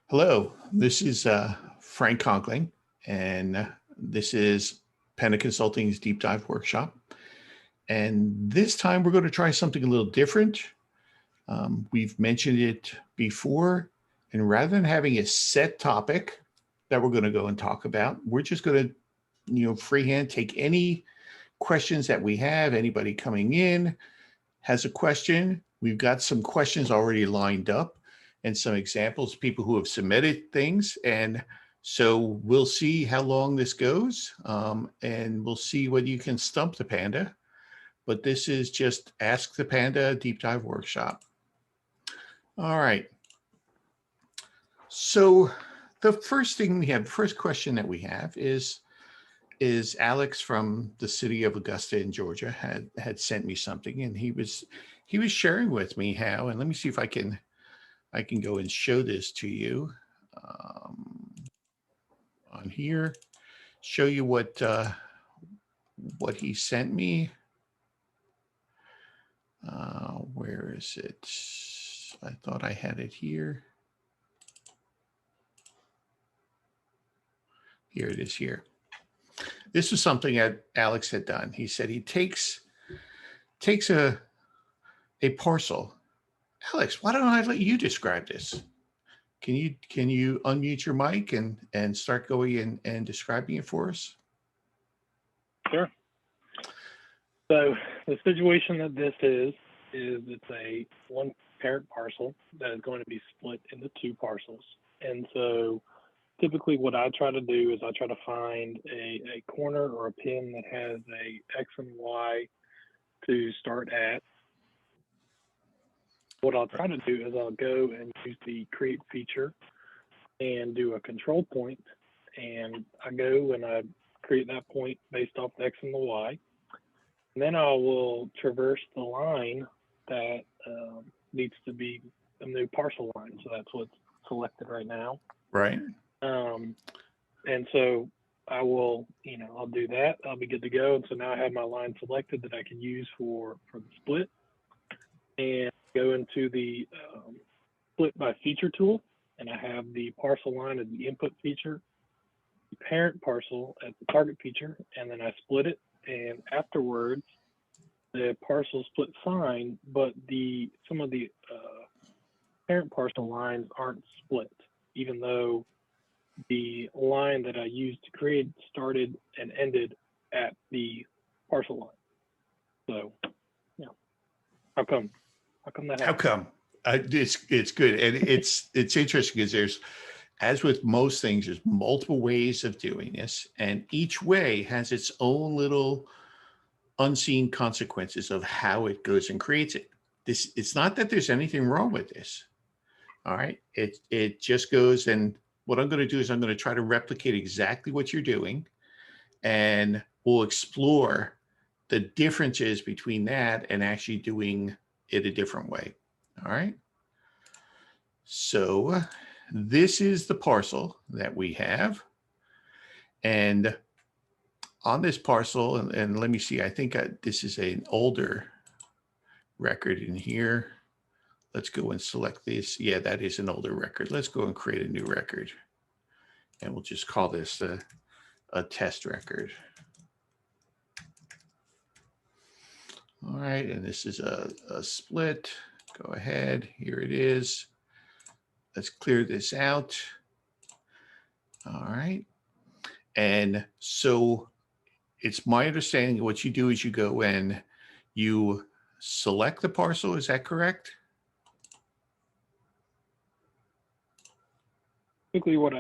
Hello, this is Frank Conkling, and this is Panda Consulting's Deep Dive Workshop. And this time we're going to try something a little different. We've mentioned it before, and rather than having a set topic that we're going to go and talk about, we're just going to, freehand take any questions that we have. Anybody coming in has a question. We've got some questions already lined up and some examples, people who have submitted things. And so we'll see how long this goes, and we'll see whether you can stump the Panda. But this is just Ask the Panda Deep Dive Workshop. All right. So the first question that we have is Alex from the city of Augusta in Georgia had sent me something, and he was sharing with me how, and let me see if I can go and show this to you on here, show you what he sent me. Where is it? I thought I had it here. Here it is here. This is something that Alex had done. He said he takes a parcel. Alex, why don't I let you describe this? Can you unmute your mic and start going and describing it for us? Sure. So the situation that this is it's a one parent parcel that is going to be split into two parcels. And so typically what I try to do is I try to find a corner or a pin that has a X and Y to start at. What I'll try to do is I'll go and use the create feature and do a control point. And I go and I create that point based off the X and the Y. And then I will traverse the line that needs to be a new parcel line. So that's what's selected right now. Right. And so I will, I'll do that. I'll be good to go. And so now I have my line selected that I can use for the split, and go into the split by feature tool. And I have the parcel line as the input feature, the parent parcel as the target feature, and then I split it. And afterwards, the parcel split fine, but some of the parent parcel lines aren't split, even though the line that I used to create started and ended at the parcel line. So, yeah. How come that happens? How come? It's good, and it's interesting because there's, as with most things, there's multiple ways of doing this, and each way has its own little unseen consequences of how it goes and creates it. It's not that there's anything wrong with this. All right, it just goes, and what I'm going to do is I'm going to try to replicate exactly what you're doing, and we'll explore the differences between that and actually doing it a different way. All right. So this is the parcel that we have. And on this parcel, and let me see, I think this is an older record in here. Let's go and select this. Yeah, that is an older record. Let's go and create a new record. And we'll just call this a test record. All right, and this is a split. Go ahead, here it is. Let's clear this out. All right, and so it's my understanding what you do is you go and you select the parcel, is that correct? Typically what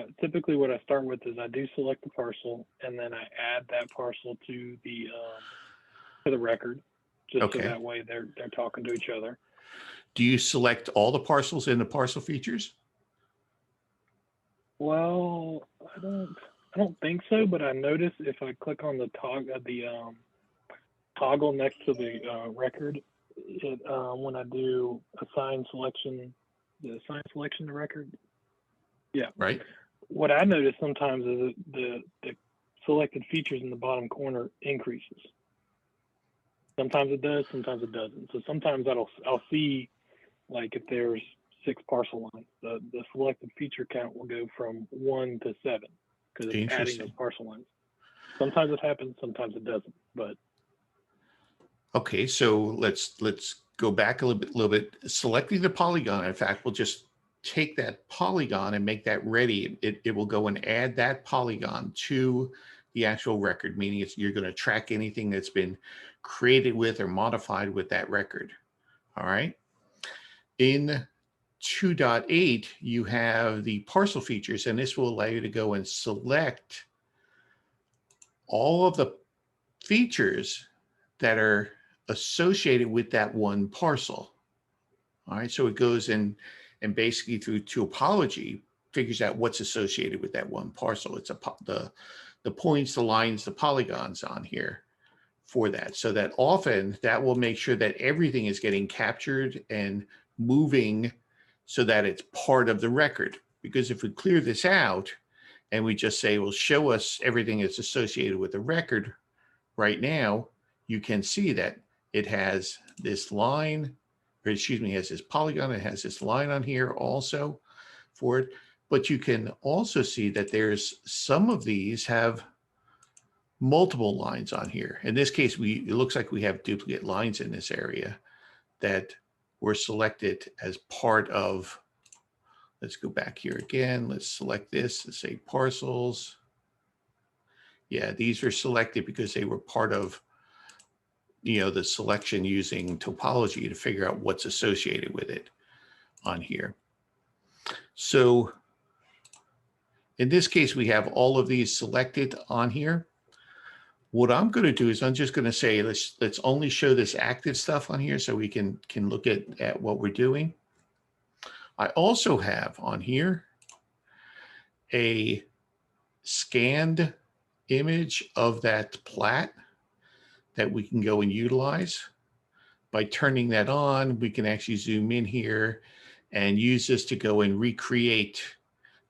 I start with is I do select the parcel, and then I add that parcel to the record, just okay. So that way they're talking to each other. Do you select all the parcels in the parcel features? Well, I don't think so, but I notice if I click on the toggle next to the record, when I do assign selection to record. Yeah. Right. What I notice sometimes is that the selected features in the bottom corner increases. Sometimes it does, sometimes it doesn't. So sometimes I'll see, like, if there's 6 parcel lines. The selected feature count will go from 1 to 7 because it's adding those parcel lines. Sometimes it happens, sometimes it doesn't. But okay, so let's go back a little bit. Selecting the polygon, in fact, we'll just take that polygon and make that ready. It will go and add that polygon to the actual record, meaning you're going to track anything that's been created with or modified with that record. All right. In 2.8, you have the parcel features, and this will allow you to go and select all of the features that are associated with that one parcel. All right, so it goes in and basically through topology figures out what's associated with that one parcel. It's the points, the lines, the polygons on here for that. So that often that will make sure that everything is getting captured and moving so that it's part of the record. Because if we clear this out and we just say, well, show us everything that's associated with the record right now, you can see that it has this line, or excuse me, it has this polygon, it has this line on here also for it. But you can also see that there's some of these have multiple lines on here. In this case, it looks like we have duplicate lines in this area that were selected as part of, let's go back here again. Let's select this, let's say parcels. Yeah, these are selected because they were part of, the selection using topology to figure out what's associated with it on here. So in this case, we have all of these selected on here. What I'm going to do is I'm just going to say, let's only show this active stuff on here so we can look at what we're doing. I also have on here a scanned image of that plat that we can go and utilize. By turning that on, we can actually zoom in here and use this to go and recreate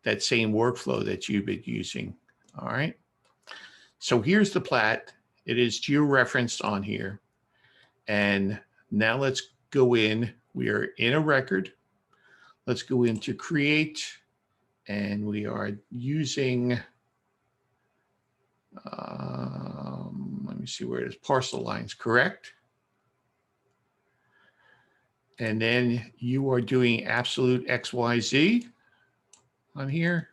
that same workflow that you've been using. All right. So here's the plat. It is georeferenced on here. And now let's go in. We are in a record. Let's go into create. And we are using, let me see where it is, parcel lines, correct? And then you are doing absolute XYZ on here.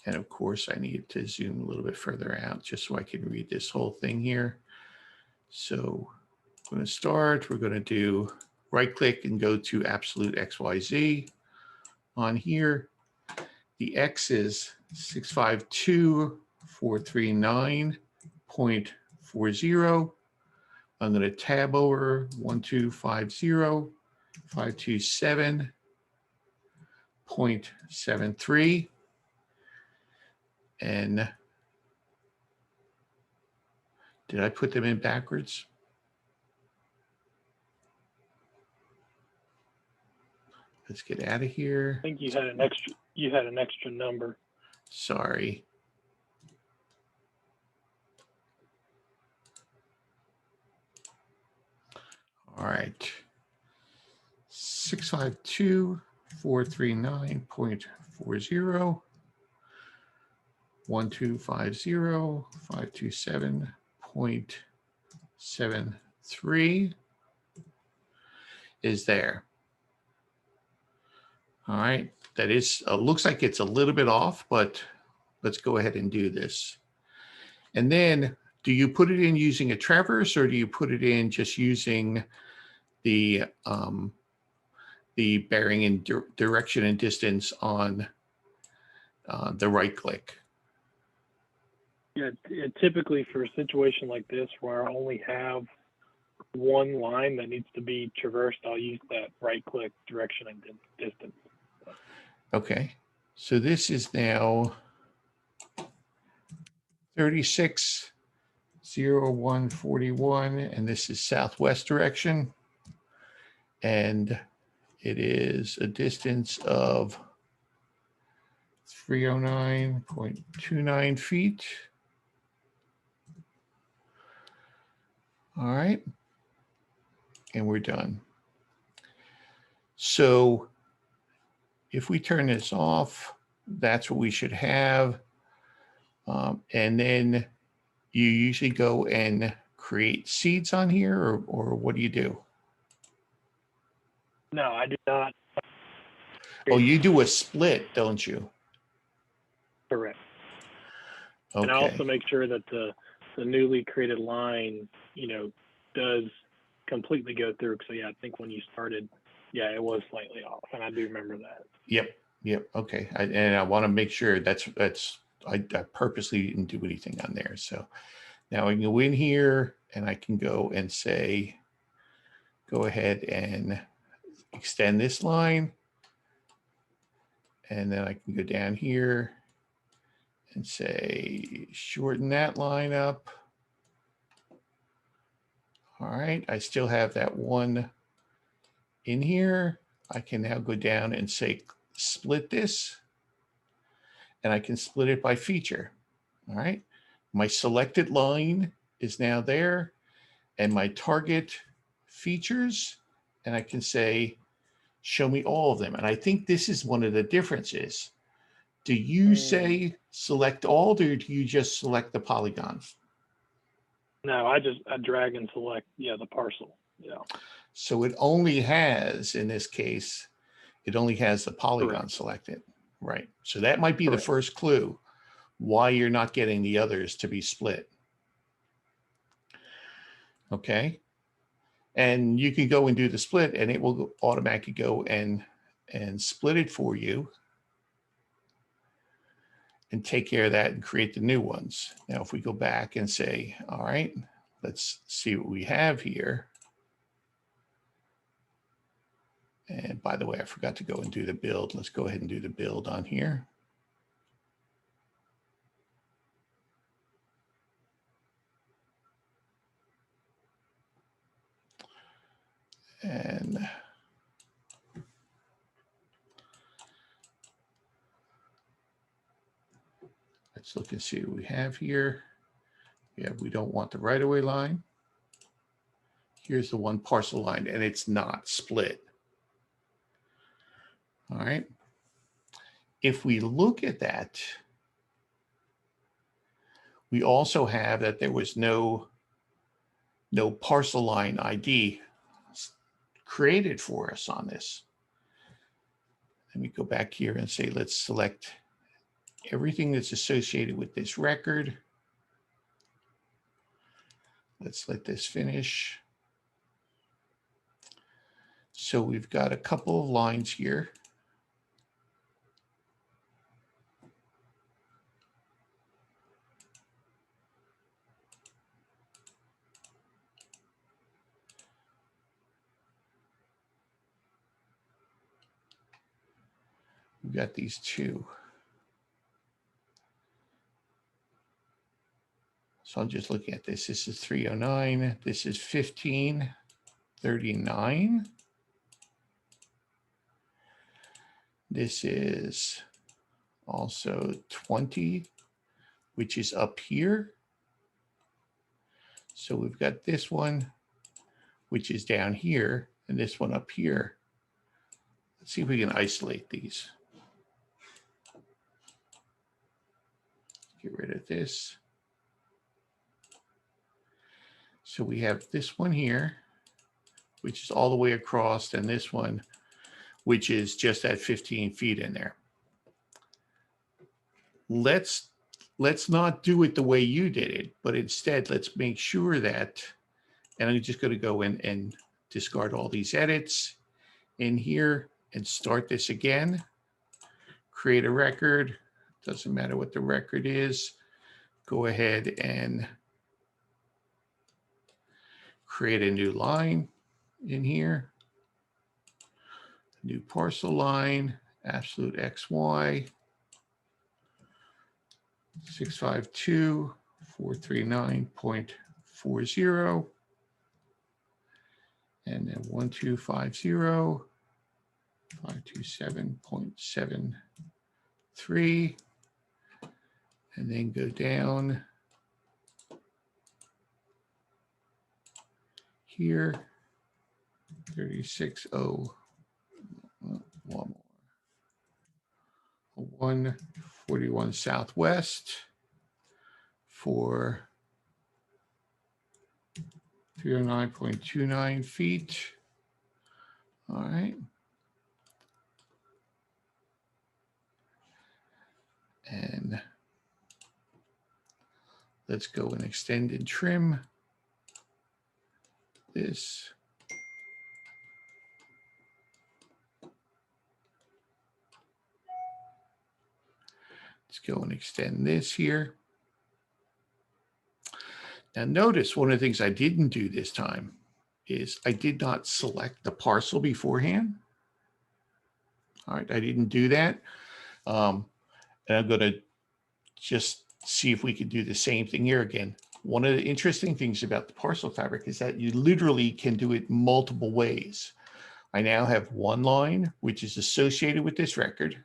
And of course, I need to zoom a little bit further out just so I can read this whole thing here. So I'm going to start. We're going to do right click and go to absolute XYZ on here. The X is 652.439.40. I'm going to tab over 1250.527.73. And did I put them in backwards? Let's get out of here. I think you had an extra number. Sorry. All right. 652.439.40. 1250.527.73 is there. All right, that is, looks like it's a little bit off, but let's go ahead and do this. And then do you put it in using a traverse or do you put it in just using the bearing and direction and distance on the right click? Yeah, typically for a situation like this where I only have one line that needs to be traversed, I'll use that right click direction and distance. Okay, so this is now 360141, and this is southwest direction. And it is a distance of 309.29 feet. All right, and we're done. So if we turn this off, that's what we should have. And then you usually go and create seeds on here, or what do you do? No, I do not. Oh, you do a split, don't you? Correct. Okay. And I also make sure that the newly created line, does completely go through. So yeah, I think when you started, yeah, it was slightly off, and I do remember that. Yep. Okay. And I want to make sure I purposely didn't do anything on there. So now I can go in here and I can go and say, go ahead and extend this line. And then I can go down here and say, shorten that line up. All right, I still have that one in here. I can now go down and say, split this, and I can split it by feature. All right, my selected line is now there, and my target features, and I can say, show me all of them. And I think this is one of the differences. Do you say select all, or do you just select the polygons? No, I drag and select, the parcel. Yeah. So it only has, in this case, it only has the polygon Correct. selected, right? So that might be Correct. the first clue why you're not getting the others to be split. Okay. And you can go and do the split, and it will automatically go and split it for you and take care of that and create the new ones. Now, if we go back and say, all right, let's see what we have here. And by the way, I forgot to go and do the build. Let's go ahead and do the build on here. And let's look and see what we have here. Yeah, we don't want the right-of-way line. Here's the one parcel line, and it's not split. All right. If we look at that, we also have that there was no parcel line ID created for us on this. Let me go back here and say, let's select everything that's associated with this record. Let's let this finish. So we've got a couple of lines here. We've got these two. So I'm just looking at this. This is 309. This is 1539. This is also 20, which is up here. So we've got this one, which is down here, and this one up here. Let's see if we can isolate these. Get rid of this. So we have this one here, which is all the way across, and this one, which is just at 15 feet in there. Let's not do it the way you did it, but instead let's make sure that, and I'm just going to go in and discard all these edits in here and start this again. Create a record. Doesn't matter what the record is. Go ahead and create a new line in here. New parcel line, absolute XY, 652.439.40, and then 1250.527.73, and then go down here, 36.0. One more. 141 Southwest for 309.29 feet. All right. And let's go and extend and trim this. Let's go and extend this here. Now notice one of the things I didn't do this time is I did not select the parcel beforehand. All right, I didn't do that. And I'm going to just see if we can do the same thing here again. One of the interesting things about the parcel fabric is that you literally can do it multiple ways. I now have one line, which is associated with this record.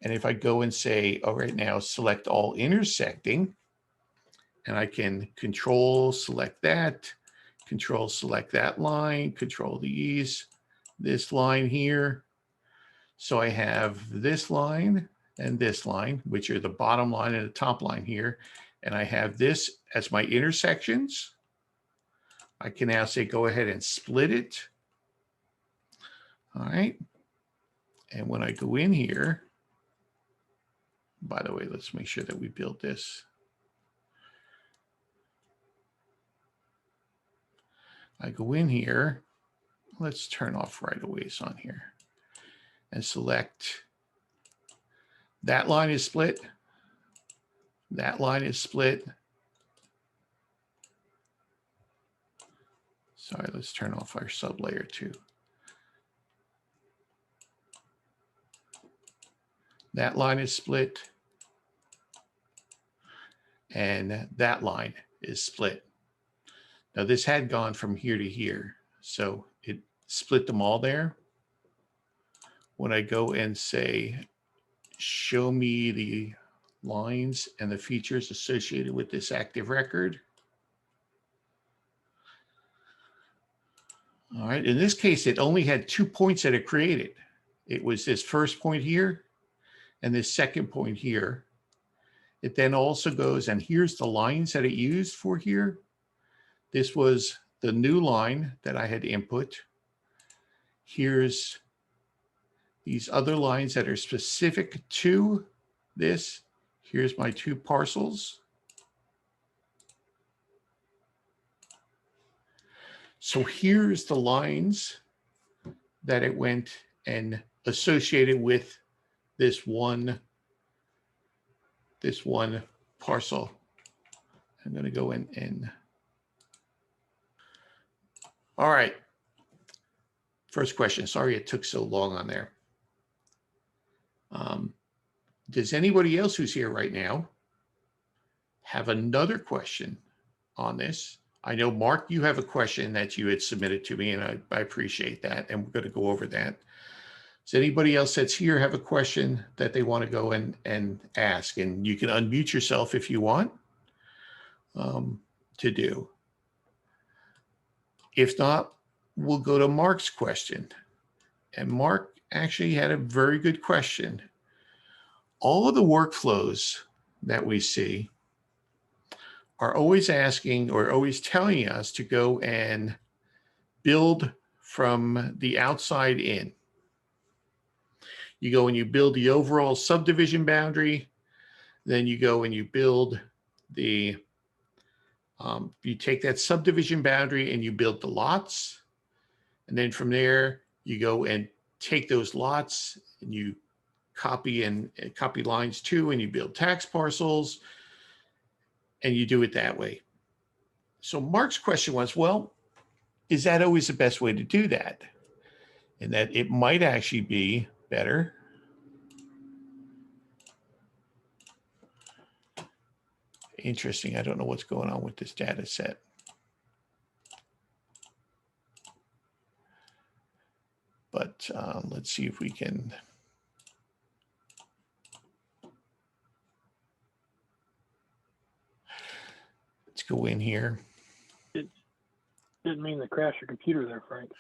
And if I go and say, all right, now select all intersecting, and I can control select that, control select that line, control these, this line here. So I have this line and this line, which are the bottom line and the top line here. And I have this as my intersections. I can now say, go ahead and split it. All right. And when I go in here, by the way, let's make sure that we build this. I go in here. Let's turn off right away on here and select that line is split. That line is split. Sorry, let's turn off our sublayer too. That line is split. And that line is split. Now this had gone from here to here, so it split them all there. When I go and say, show me the lines and the features associated with this active record. All right, in this case, it only had 2 points that it created. It was this first point here and this second point here. It then also goes, and here's the lines that it used for here. This was the new line that I had input. Here's these other lines that are specific to this. Here's my 2 parcels. So here's the lines that it went and associated with this one parcel. I'm going to go in and all right. First question. Sorry it took so long on there. Does anybody else who's here right now have another question on this? I know, Mark, you have a question that you had submitted to me, and I appreciate that, and we're going to go over that. Does anybody else that's here have a question that they want to go and ask? And you can unmute yourself if you want to do. If not, we'll go to Mark's question. And Mark actually had a very good question. All of the workflows that we see are always asking or always telling us to go and build from the outside in. You go and you build the overall subdivision boundary, then you go and you build the, you take that subdivision boundary and you build the lots. And then from there, you go and take those lots and you copy lines too, and you build tax parcels, and you do it that way. So Mark's question was, well, is that always the best way to do that? And that it might actually be better interesting. I don't know what's going on with this data set. But let's see if we can. Let's go in here. It didn't mean to crash your computer there, Frank.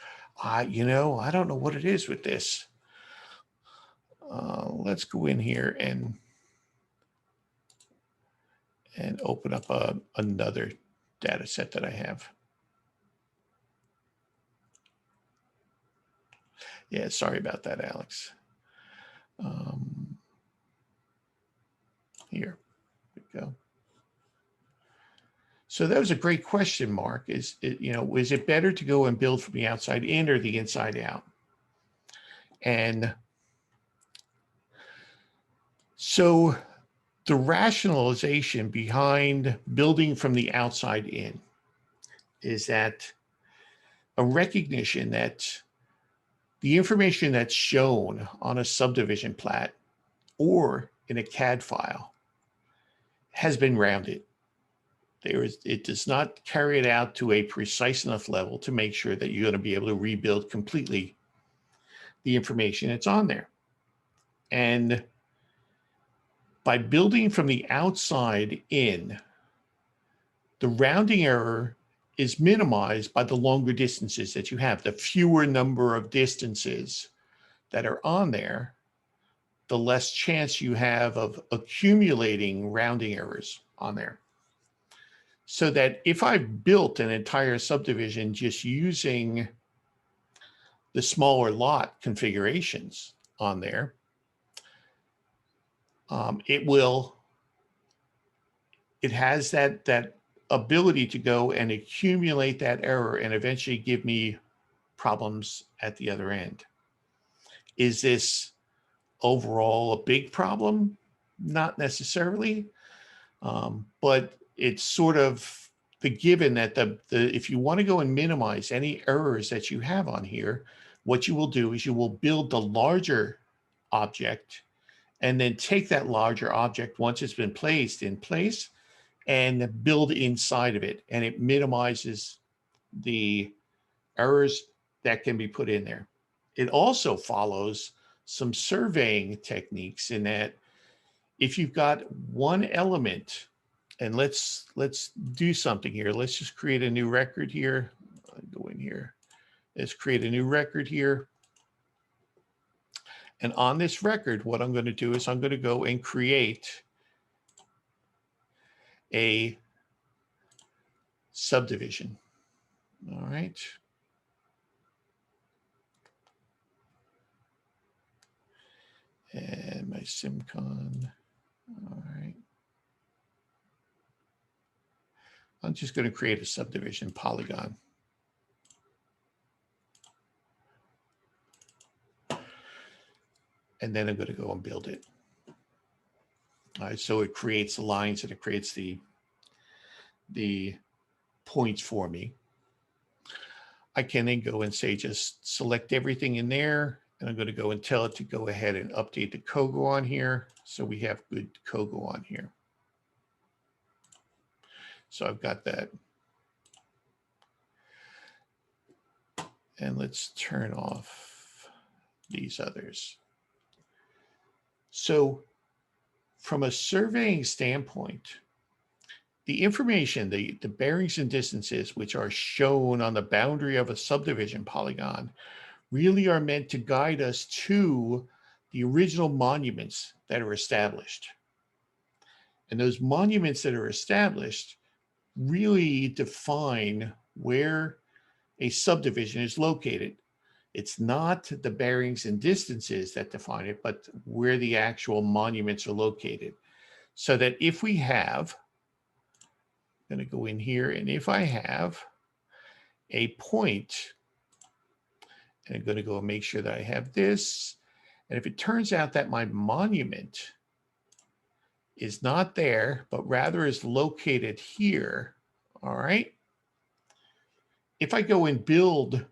You know, I don't know what it is with this. let's go in here and open up another data set that I have. Yeah, sorry about that, Alex. Here we go. So that was a great question, Mark. Is it better to go and build from the outside in or the inside out? And so the rationalization behind building from the outside in is that a recognition that the information that's shown on a subdivision plat or in a CAD file has been rounded. It does not carry it out to a precise enough level to make sure that you're going to be able to rebuild completely the information that's on there. And by building from the outside in, the rounding error is minimized by the longer distances that you have. The fewer number of distances that are on there, the less chance you have of accumulating rounding errors on there. So that if I've built an entire subdivision just using the smaller lot configurations on there, it has that ability to go and accumulate that error and eventually give me problems at the other end. Is this overall a big problem? Not necessarily, but it's sort of the given that if you want to go and minimize any errors that you have on here, what you will do is you will build the larger object and then take that larger object once it's been placed in place and build inside of it. And it minimizes the errors that can be put in there. It also follows some surveying techniques in that if you've got one element, and let's do something here. Let's just create a new record here. I'll go in here. Let's create a new record here. And on this record, what I'm going to do is I'm going to go and create a subdivision. All right. And my SimCon. All right. I'm just going to create a subdivision polygon. And then I'm going to go and build it. All right, so it creates the lines and it creates the points for me. I can then go and say, just select everything in there. And I'm going to go and tell it to go ahead and update the COGO on here. So we have good COGO on here. So I've got that. And let's turn off these others. So from a surveying standpoint, the information, the bearings and distances, which are shown on the boundary of a subdivision polygon, really are meant to guide us to the original monuments that are established. And those monuments that are established really define where a subdivision is located. It's not the bearings and distances that define it, but where the actual monuments are located. So that if we have, I'm going to go in here, and if I have a point, and I'm going to go and make sure that I have this, and if it turns out that my monument is not there, but rather is located here, all right? If I go and build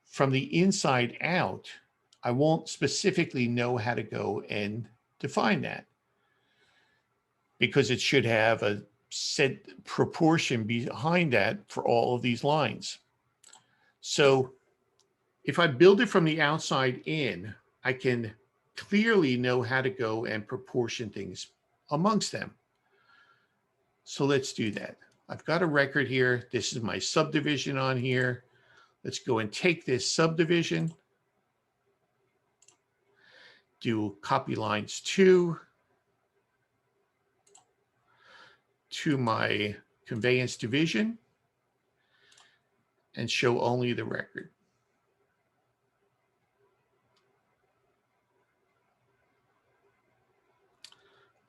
from the inside out, I won't specifically know how to go and define that because it should have a set proportion behind that for all of these lines. So if I build it from the outside in, I can clearly know how to go and proportion things amongst them. So let's do that. I've got a record here. This is my subdivision on here. Let's go and take this subdivision do copy lines 2 to my conveyance division and show only the record.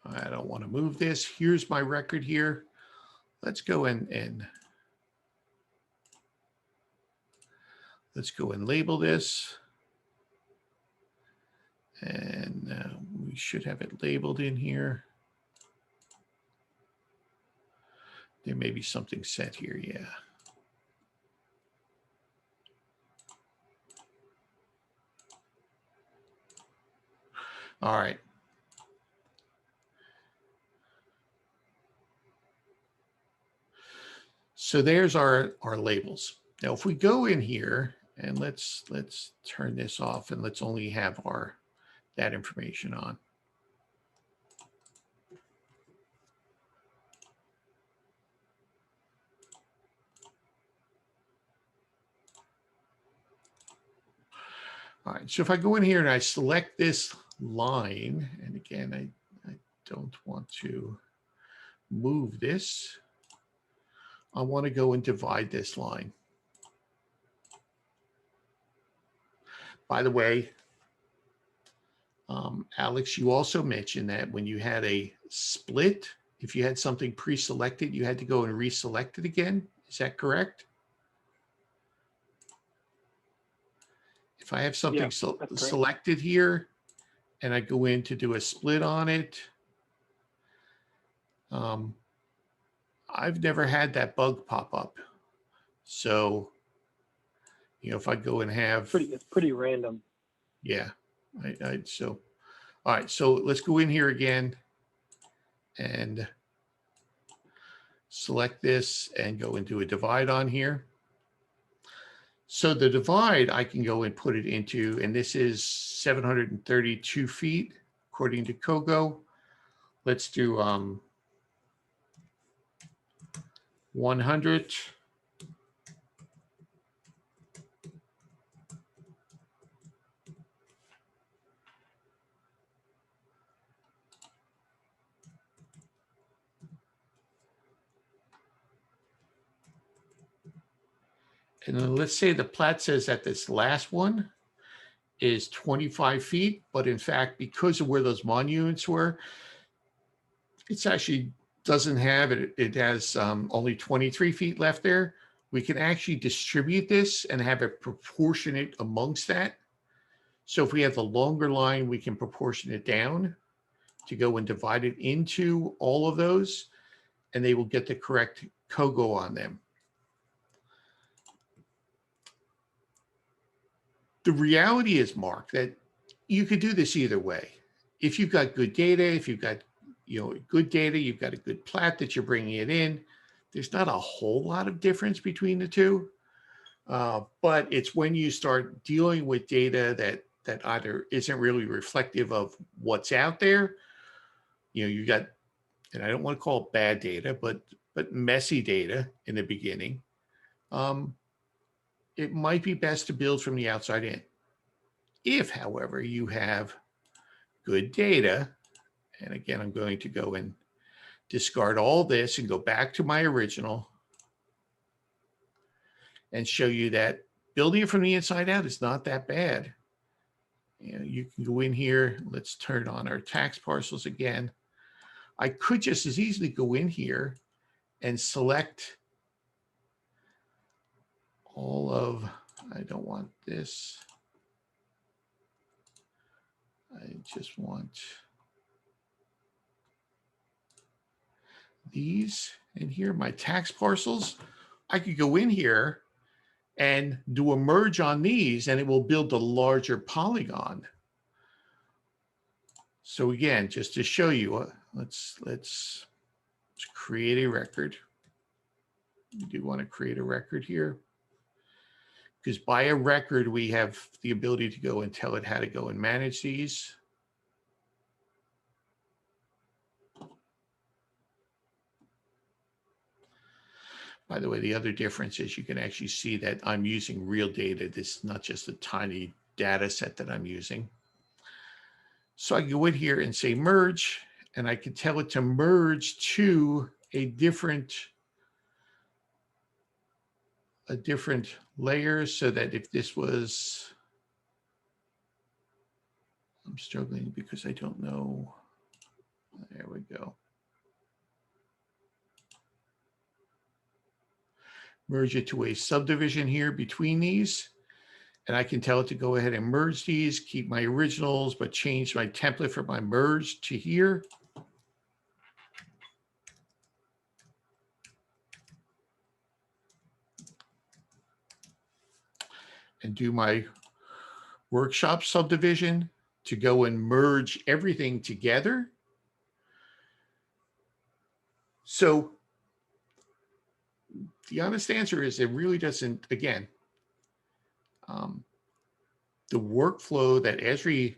I don't want to move this. Here's my record here. Let's go in and label this. And we should have it labeled in here. There may be something set here, yeah. All right. So there's our labels. Now, if we go in here and let's turn this off and let's only have that information on. All right, so if I go in here and I select this line, and again, I don't want to move this. I want to go and divide this line. By the way, Alex, you also mentioned that when you had a split, if you had something pre-selected, you had to go and reselect it again. Is that correct? If I have something selected here and I go in to do a split on it, I've never had that bug pop up. So, you know, if I go and have it's pretty random. Yeah. All right, so let's go in here again and select this and go into a divide on here. So the divide, I can go and put it into, and this is 732 feet, according to Kogo. Let's do 100. And then let's say the plat says that this last one is 25 feet, but in fact, because of where those monuments were, it's actually doesn't have it. It has only 23 feet left there. We can actually distribute this and have it proportionate amongst that. So if we have the longer line, we can proportion it down to go and divide it into all of those, and they will get the correct Kogo on them. The reality is, Mark, that you could do this either way. If you've got good data, if you've got good data, you've got a good plat that you're bringing it in, there's not a whole lot of difference between the two. But it's when you start dealing with data that either isn't really reflective of what's out there, you got, and I don't want to call it bad data, but messy data in the beginning. It might be best to build from the outside in. If, however, you have good data, and again, I'm going to go and discard all this and go back to my original and show you that building it from the inside out is not that bad. You can go in here. Let's turn on our tax parcels again. I could just as easily go in here and select all of, I don't want this. I just want these, and here my tax parcels. I could go in here and do a merge on these, and it will build a larger polygon. So again, just to show you, let's create a record. We do want to create a record here, because by a record, we have the ability to go and tell it how to go and manage these. By the way, the other difference is you can actually see that I'm using real data. This is not just a tiny data set that I'm using. So I can go in here and say merge, and I can tell it to merge to a different layer, so that if this was, I'm struggling because I don't know. There we go. Merge it to a subdivision here between these. And I can tell it to go ahead and merge these, keep my originals, but change my template for my merge to here. And do my workshop subdivision to go and merge everything together. So the honest answer is it really doesn't, again, the workflow that Esri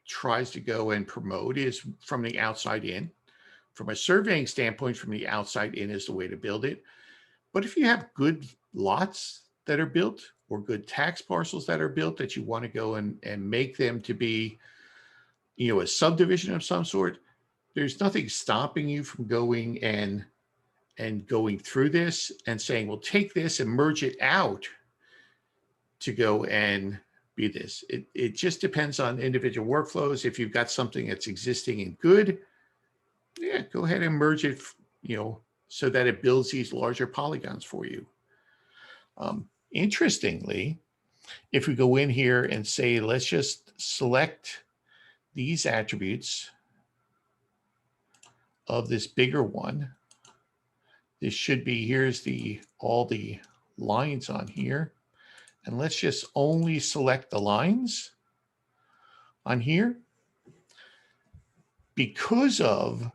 tries to go and promote is from the outside in. From a surveying standpoint, from the outside in is the way to build it. But if you have good lots that are built or good tax parcels that are built that you want to go and make them to be, you know, a subdivision of some sort, there's nothing stopping you from going and going through this and saying, well, take this and merge it out to go and be this. It just depends on individual workflows. If you've got something that's existing and good, yeah, go ahead and merge it, you know, so that it builds these larger polygons for you. Interestingly, if we go in here and say, let's just select these attributes of this bigger one, this should be, here's all the lines on here. And let's just only select the lines on here. Because of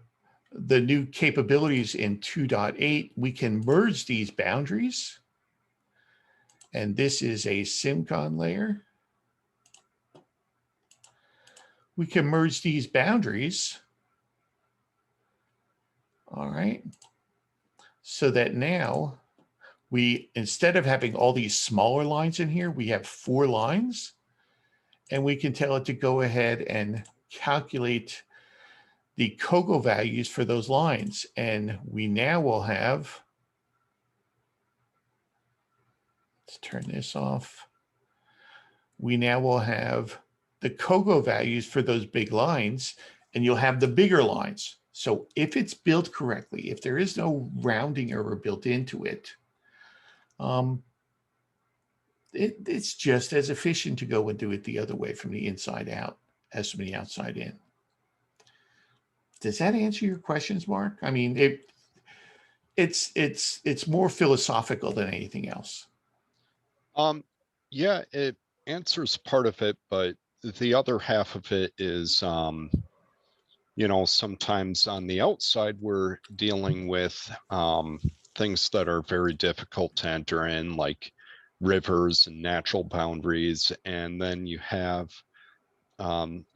the new capabilities in 2.8, we can merge these boundaries. And this is a SimCon layer. We can merge these boundaries. All right. So that now we, instead of having all these smaller lines in here, we have 4 lines. And we can tell it to go ahead and calculate the COGO values for those lines. And we now will have, let's turn this off. We now will have the COGO values for those big lines, and you'll have the bigger lines. So if it's built correctly, if there is no rounding error built into it, it's just as efficient to go and do it the other way from the inside out as from the outside in. Does that answer your questions, Mark? I mean, it's more philosophical than anything else. Yeah, it answers part of it, but the other half of it is, you know, sometimes on the outside, we're dealing with things that are very difficult to enter in, like rivers and natural boundaries. And then you have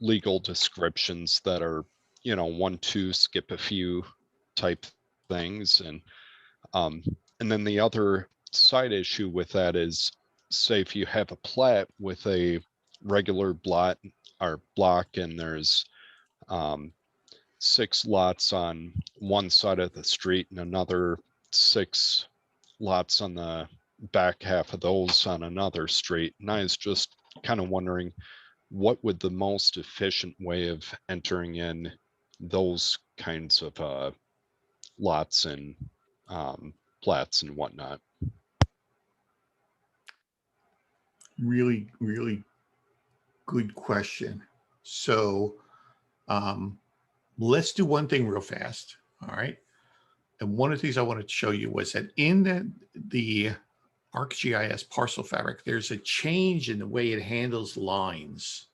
legal descriptions that are, you know, 1, 2, skip a few type things. And then the other side issue with that is, say if you have a plat with a regular block and there's 6 lots on one side of the street and another 6 lots on the back half of those on another street. And I was just kind of wondering, what would the most efficient way of entering in those kinds of lots and plats and whatnot? Really, really good question. So let's do one thing real fast. All right. And one of the things I wanted to show you was that in the ArcGIS parcel fabric, there's a change in the way it handles lines.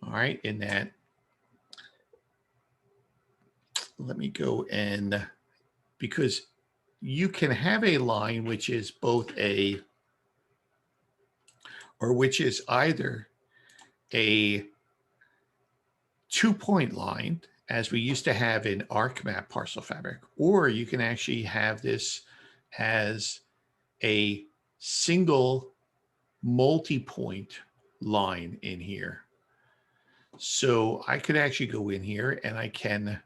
All right. In that, let me go and, because you can have a line which is both which is either a 2-point line, as we used to have in ArcMap parcel fabric, or you can actually have this as a single multi-point line in here. So I could actually go in here and I can,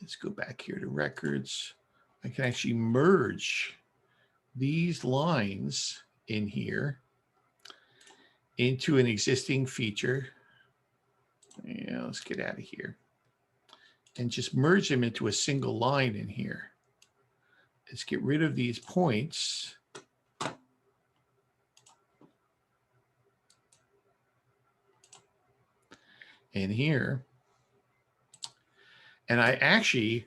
let's go back here to records. I can actually merge these lines in here into an existing feature. Yeah, let's get out of here and just merge them into a single line in here. Let's get rid of these points. In here. And I actually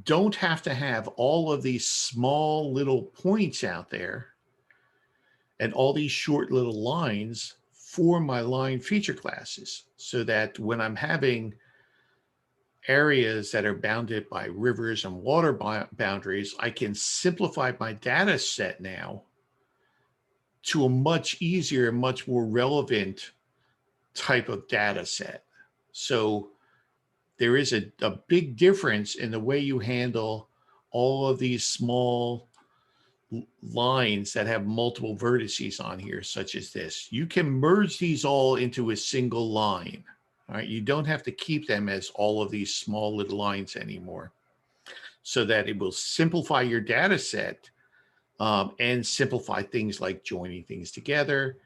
don't have to have all of these small little points out there and all these short little lines for my line feature classes, so that when I'm having areas that are bounded by rivers and water boundaries, I can simplify my data set now to a much easier, much more relevant type of data set. So there is a big difference in the way you handle all of these small lines that have multiple vertices on here, such as this. You can merge these all into a single line. All right, you don't have to keep them as all of these small little lines anymore, so that it will simplify your data set and simplify things like joining things together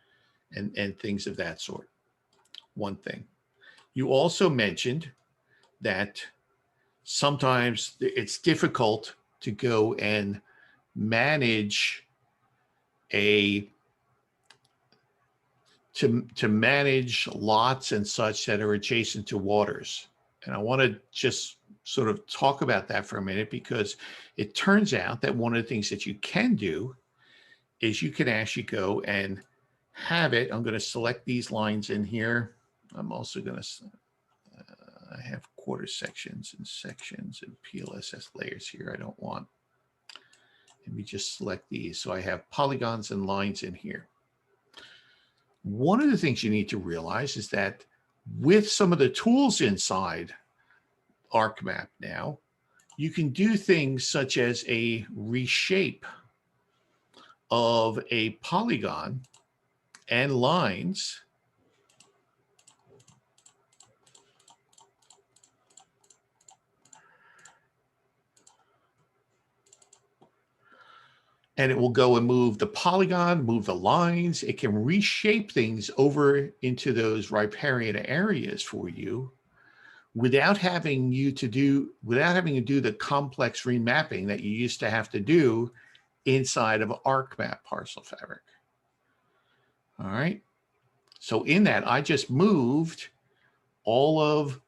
and things of that sort. One thing. You also mentioned that sometimes it's difficult to go and manage to manage lots and such that are adjacent to waters. And I want to just sort of talk about that for a minute, because it turns out that one of the things that you can do is you can actually go and have it. I'm going to select these lines in here. I'm also going to, I have quarter sections and PLSS layers here. I don't want. Let me just select these. So I have polygons and lines in here. One of the things you need to realize is that with some of the tools inside ArcMap now, you can do things such as a reshape of a polygon and lines and it will go and move the polygon, move the lines. It can reshape things over into those riparian areas for you without having to do the complex remapping that you used to have to do inside of ArcMap parcel fabric. All right. So in that, I just moved all of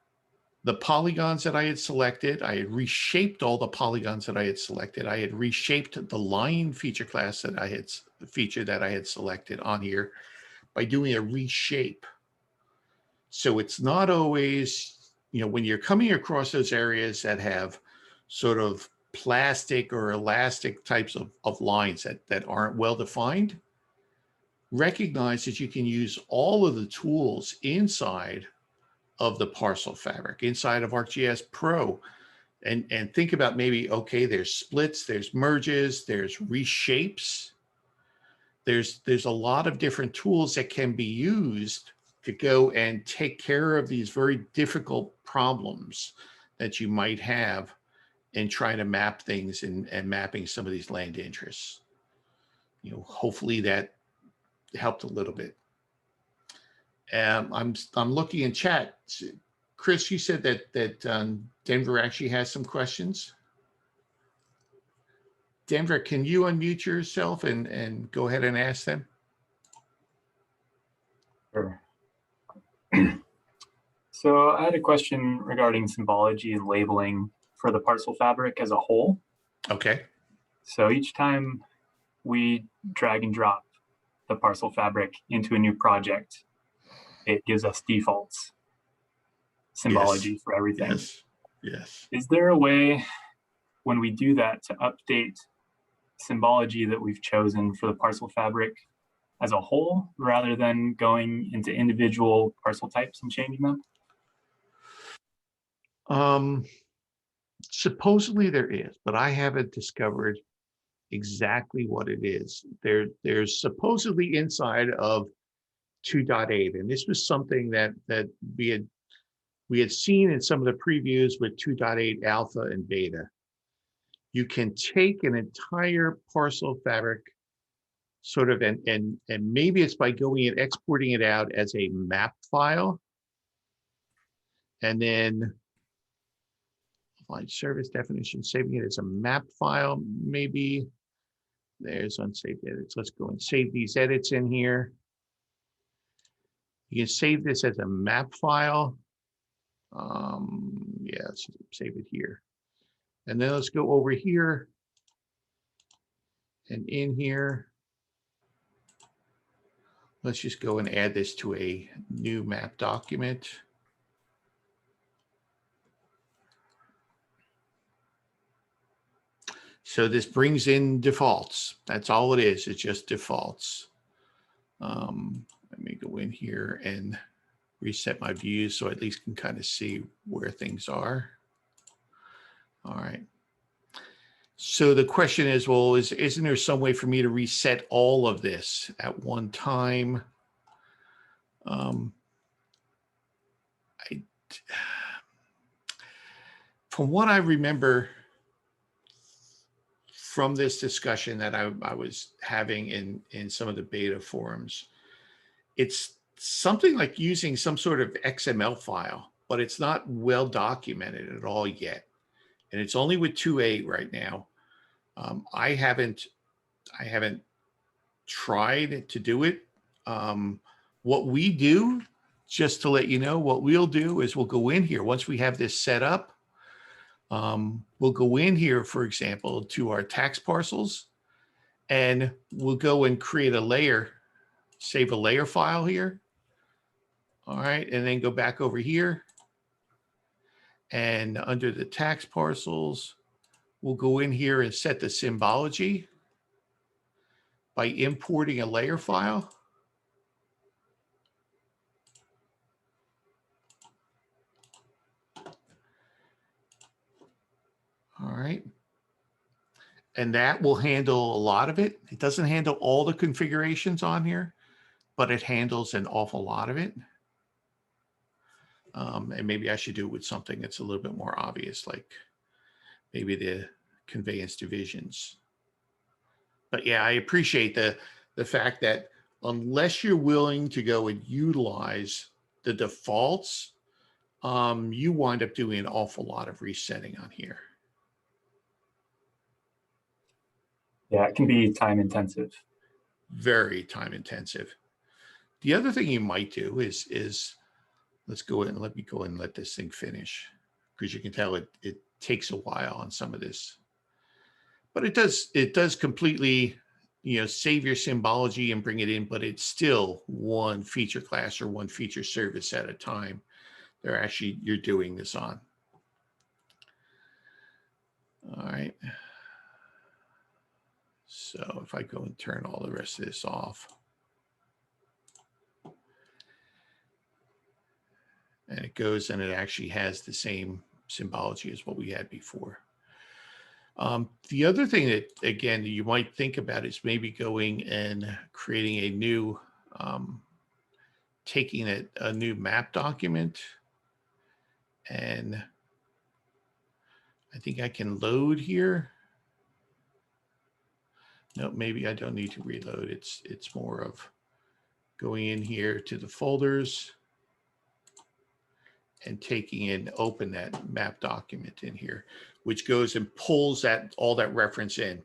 the polygons that I had selected. I had reshaped all the polygons that I had selected. I had reshaped the line feature class that I had selected on here by doing a reshape. So it's not always, when you're coming across those areas that have sort of plastic or elastic types of lines that aren't well defined, recognize that you can use all of the tools inside of the parcel fabric, inside of ArcGIS Pro, and think about maybe, okay, there's splits, there's merges, there's reshapes. There's a lot of different tools that can be used to go and take care of these very difficult problems that you might have in trying to map things and mapping some of these land interests. Hopefully that helped a little bit. I'm looking in chat. Chris, you said that Denver actually has some questions. Denver, can you unmute yourself and go ahead and ask them? Sure. So I had a question regarding symbology and labeling for the parcel fabric as a whole. Okay. So each time we drag and drop the parcel fabric into a new project, it gives us defaults symbology for everything. Yes. Yes. Is there a way when we do that to update symbology that we've chosen for the parcel fabric as a whole, rather than going into individual parcel types and changing them? Supposedly there is, but I haven't discovered exactly what it is. There's supposedly inside of 2.8, and this was something that we had seen in some of the previews with 2.8 alpha and beta. You can take an entire parcel fabric sort of, and maybe it's by going and exporting it out as a map file, and then line service definition, saving it as a map file. Maybe there's unsaved edits. Let's go and save these edits in here. You can save this as a map file. Yeah, let's save it here. And then let's go over here and in here. Let's just go and add this to a new map document. So this brings in defaults. That's all it is. It's just defaults. Let me go in here and reset my views so I at least can kind of see where things are. All right. So the question is, well, isn't there some way for me to reset all of this at one time? From what I remember from this discussion that I was having in some of the beta forums, it's something like using some sort of XML file, but it's not well documented at all yet. And it's only with 2.8 right now. I haven't tried to do it. What we do, just to let you know, what we'll do is we'll go in here. Once we have this set up, we'll go in here, for example, to our tax parcels, and we'll go and create a layer, save a layer file here. All right, and then go back over here. And under the tax parcels, we'll go in here and set the symbology by importing a layer file. All right. And that will handle a lot of it. It doesn't handle all the configurations on here, but it handles an awful lot of it. And maybe I should do it with something that's a little bit more obvious, like maybe the conveyance divisions. But yeah, I appreciate the fact that unless you're willing to go and utilize the defaults, you wind up doing an awful lot of resetting on here. Yeah, it can be time intensive. Very time intensive. The other thing you might do is let's go in and let me go and let this thing finish, because you can tell it takes a while on some of this. But it does completely, save your symbology and bring it in, but it's still one feature class or one feature service at a time. You're doing this on. All right. So if I go and turn all the rest of this off. And it goes and it actually has the same symbology as what we had before. The other thing that, again, you might think about is maybe going and creating a new, taking a new map document. And I think I can load here. No, maybe I don't need to reload. It's more of going in here to the folders and taking and open that map document in here, which goes and pulls all that reference in.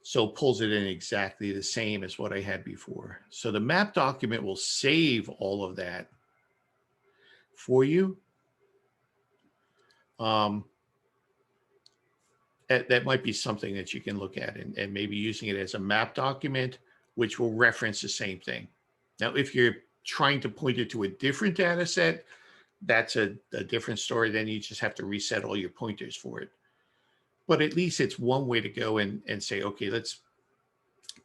So pulls it in exactly the same as what I had before. So the map document will save all of that for you. That might be something that you can look at and maybe using it as a map document, which will reference the same thing. Now, if you're trying to point it to a different data set, that's a different story. Then you just have to reset all your pointers for it. But at least it's one way to go and say, okay, let's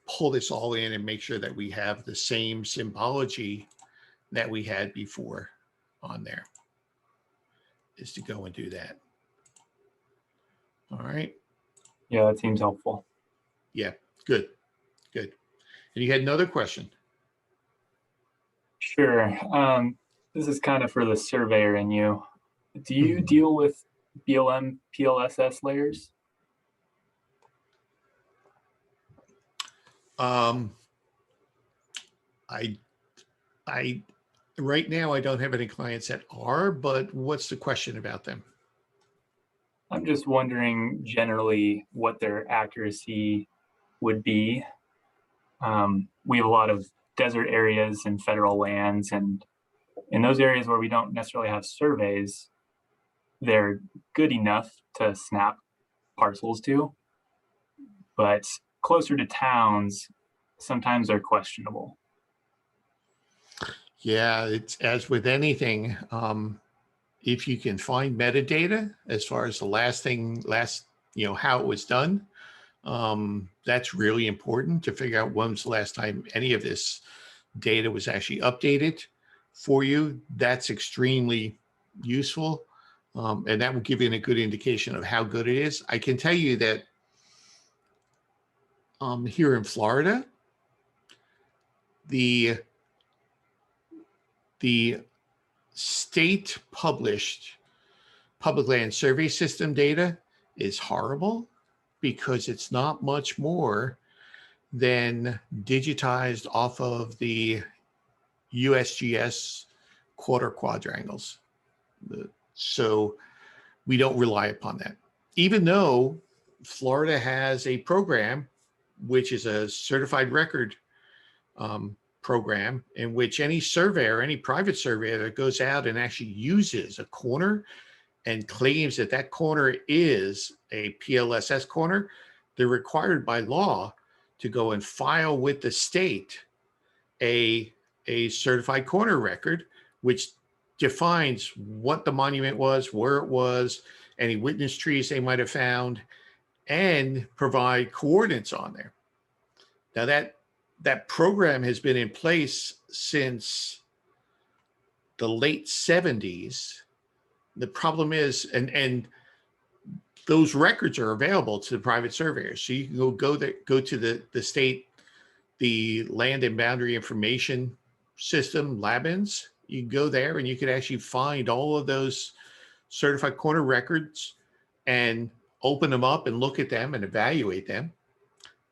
pull this all in and make sure that we have the same symbology that we had before on there, is to go and do that. All right. Yeah, that seems helpful. Yeah, good. And you had another question. Sure. This is kind of for the surveyor in you. Do you Mhm. deal with BLM, PLSS layers? Um, I, I, right now I don't have any clients that are, but what's the question about them? I'm just wondering generally what their accuracy would be. We have a lot of desert areas and federal lands, and in those areas where we don't necessarily have surveys, they're good enough to snap parcels to, but closer to towns, sometimes they're questionable. Yeah, it's as with anything. If you can find metadata as far as the last, how it was done, that's really important to figure out when's the last time any of this data was actually updated for you. That's extremely useful. And that will give you a good indication of how good it is. I can tell you that here in Florida, the state published public land survey system data is horrible because it's not much more than digitized off of the USGS quarter quadrangles. So we don't rely upon that. Even though Florida has a program, which is a certified record program, in which any surveyor, any private surveyor that goes out and actually uses a corner and claims that that corner is a PLSS corner, they're required by law to go and file with the state a certified corner record, which defines what the monument was, where it was, any witness trees they might have found, and provide coordinates on there. Now that program has been in place since the late 70s. The problem is, and those records are available to the private surveyors. So you can go to the state, the land and boundary information system, LABINS. You can go there and you can actually find all of those certified corner records and open them up and look at them and evaluate them.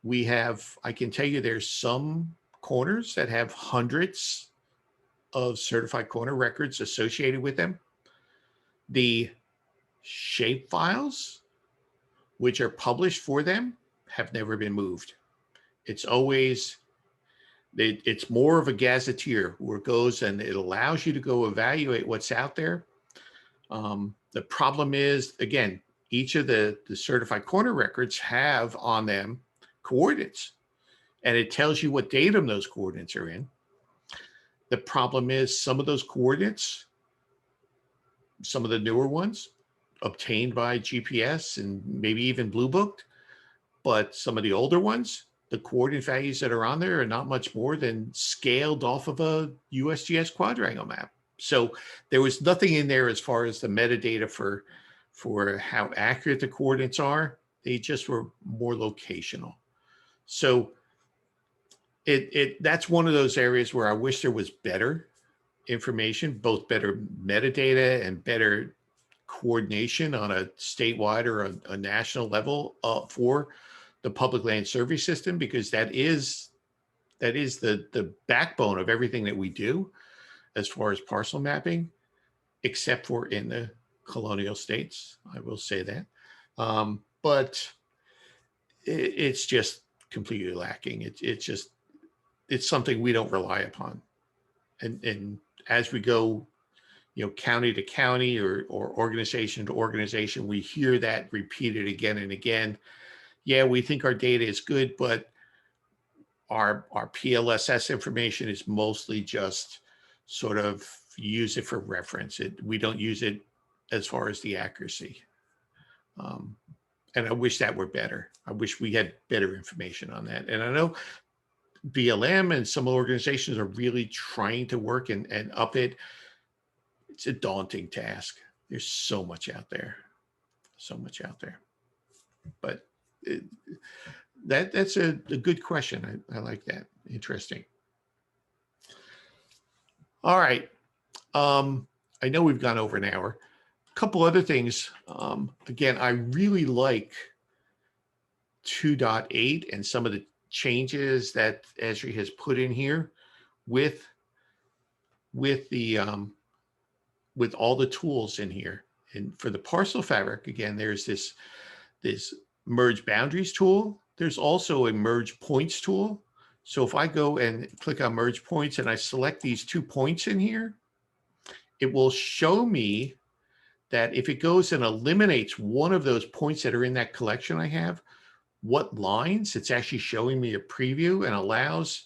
I can tell you there's some corners that have hundreds of certified corner records associated with them. The shape files, which are published for them, have never been moved. It's always, it's more of a gazetteer where it goes and it allows you to go evaluate what's out there. The problem is, again, each of the certified corner records have on them coordinates, and it tells you what datum those coordinates are in. The problem is some of those coordinates, some of the newer ones, obtained by GPS and maybe even Blue Booked, but some of the older ones, the coordinate values that are on there are not much more than scaled off of a USGS quadrangle map. So there was nothing in there as far as the metadata for how accurate the coordinates are. They just were more locational. So that's one of those areas where I wish there was better information, both better metadata and better coordination on a statewide or a national level for the public land survey system, because that is the backbone of everything that we do as far as parcel mapping, except for in the colonial states. I will say that. But it's just completely lacking. It's something we don't rely upon. And as we go, county to county or organization to organization, we hear that repeated again and again. Yeah, we think our data is good, but our PLSS information is mostly just sort of use it for reference. We don't use it as far as the accuracy. And I wish that were better. I wish we had better information on that. And I know BLM and some organizations are really trying to work and up it. It's a daunting task. There's so much out there, but that's a good question. I like that. Interesting. All right. I know we've gone over an hour. A couple other things. Again, I really like 2.8 and some of the changes that Esri has put in here with the with all the tools in here. And for the parcel fabric, again, there's this merge boundaries tool. There's also a merge points tool. So if I go and click on merge points and I select these 2 points in here, it will show me that if it goes and eliminates one of those points that are in that collection I have, what lines, it's actually showing me a preview and allows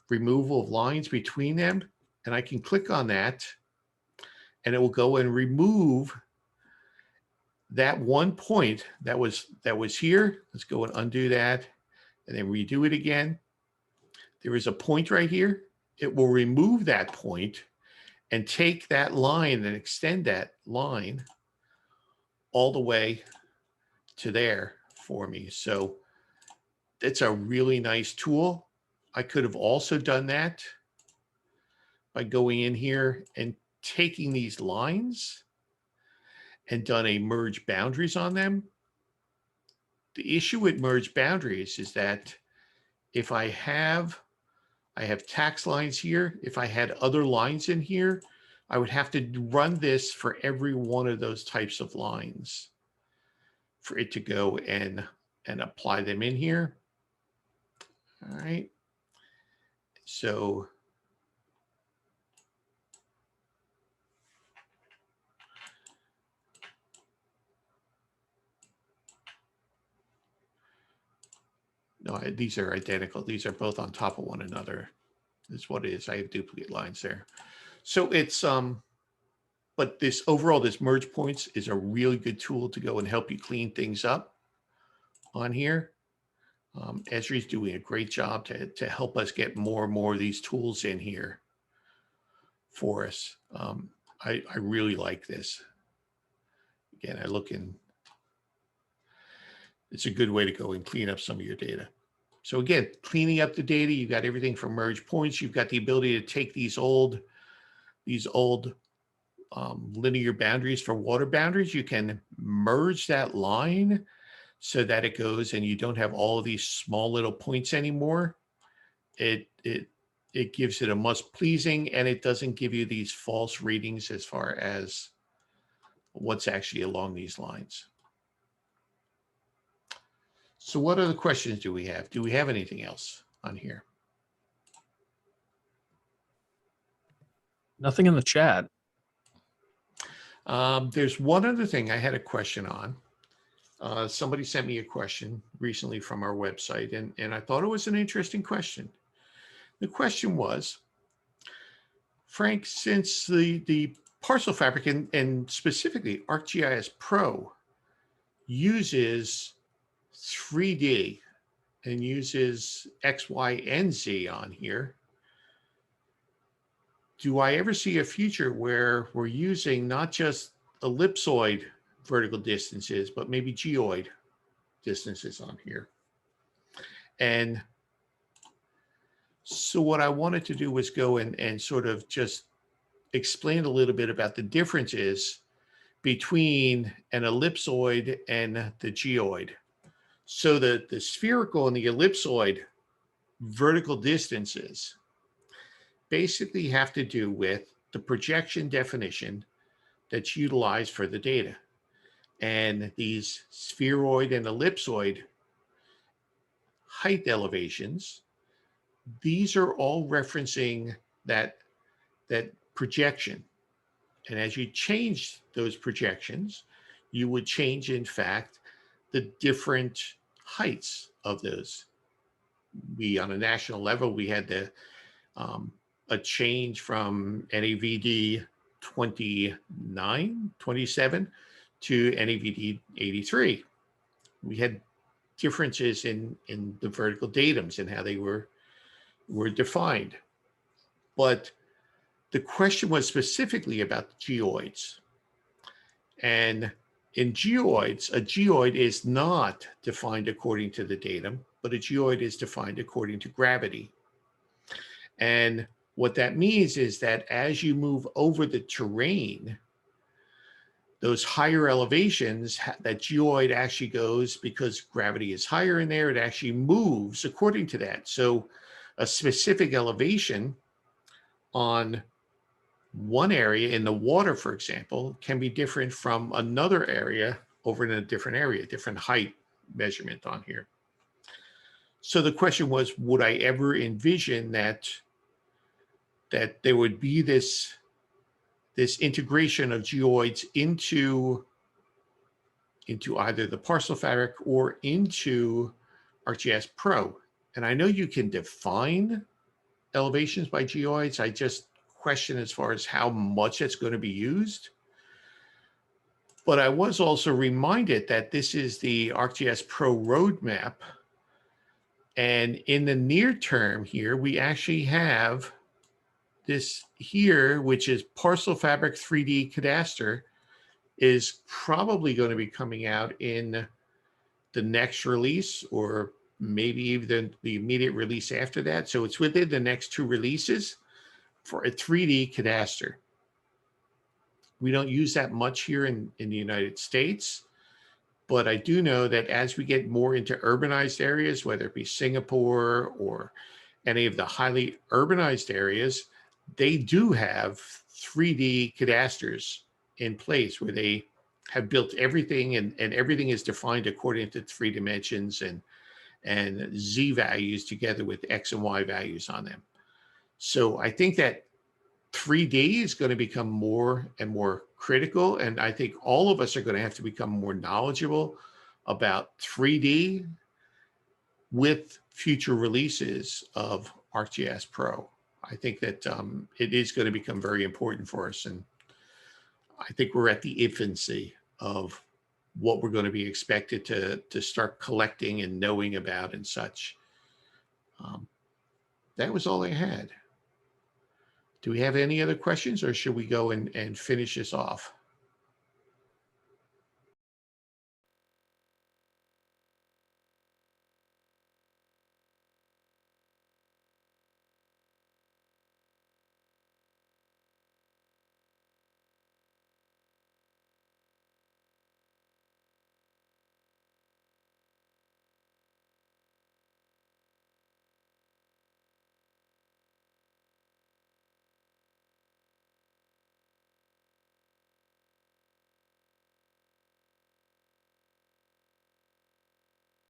removal of lines between them. And I can click on that and it will go and remove that one point that was here. Let's go and undo that and then redo it again. There is a point right here. It will remove that point and take that line and extend that line all the way to there for me. So it's a really nice tool. I could have also done that by going in here and taking these lines and done a merge boundaries on them. The issue with merge boundaries is that if I have tax lines here, if I had other lines in here, I would have to run this for every one of those types of lines for it to go and apply them in here. All right. So no, these are identical. These are both on top of one another. That's what it is. I have duplicate lines there. So it's but this overall, this merge points is a really good tool to go and help you clean things up on here. Esri's doing a great job to help us get more and more of these tools in here for us. I really like this. Again, I look in, it's a good way to go and clean up some of your data. So again, cleaning up the data, you've got everything from merge points. You've got the ability to take these old linear boundaries for water boundaries. You can merge that line so that it goes and you don't have all of these small little points anymore. It gives it a must pleasing, and it doesn't give you these false readings as far as what's actually along these lines. So what other questions do we have? Do we have anything else on here? Nothing in the chat. There's one other thing I had a question on. Somebody sent me a question recently from our website, and I thought it was an interesting question. The question was, Frank, since the parcel fabric and specifically ArcGIS Pro uses 3D and uses X, Y, and Z on here, do I ever see a future where we're using not just ellipsoid vertical distances, but maybe geoid distances on here? And so what I wanted to do was go and sort of just explain a little bit about the differences between an ellipsoid and the geoid. So the spherical and the ellipsoid vertical distances basically have to do with the projection definition that's utilized for the data. And these spheroid and ellipsoid height elevations, these are all referencing that projection. And as you change those projections, you would change, in fact, the different heights of those. We, on a national level, we had a change from NAVD 27 to NAVD 83. We had differences in the vertical datums and how they were defined. But the question was specifically about the geoids. And in geoids, a geoid is not defined according to the datum, but a geoid is defined according to gravity. And What that means is that as you move over the terrain, those higher elevations, that geoid actually goes, because gravity is higher in there, it actually moves according to that. So a specific elevation on one area in the water, for example, can be different from another area over in a different area, different height measurement on here. So the question was, would I ever envision that there would be this integration of geoids into either the parcel fabric or into ArcGIS Pro? And I know you can define elevations by geoids. I just question as far as how much it's going to be used. But I was also reminded that this is the ArcGIS Pro roadmap. And in the near term here, we actually have this here, which is Parcel Fabric 3D Cadastre, is probably going to be coming out in the next release, or maybe even the immediate release after that. So it's within the next 2 releases for a 3D cadastre. We don't use that much here in the United States, but I do know that as we get more into urbanized areas, whether it be Singapore or any of the highly urbanized areas, they do have 3D cadastres in place where they have built everything, and everything is defined according to 3 dimensions and Z values together with X and Y values on them. So I think that 3D is going to become more and more critical. And I think all of us are going to have to become more knowledgeable about 3D with future releases of ArcGIS Pro. I think that it is going to become very important for us. And I think we're at the infancy of what we're going to be expected to start collecting and knowing about and such. That was all I had. Do we have any other questions, or should we go and finish this off?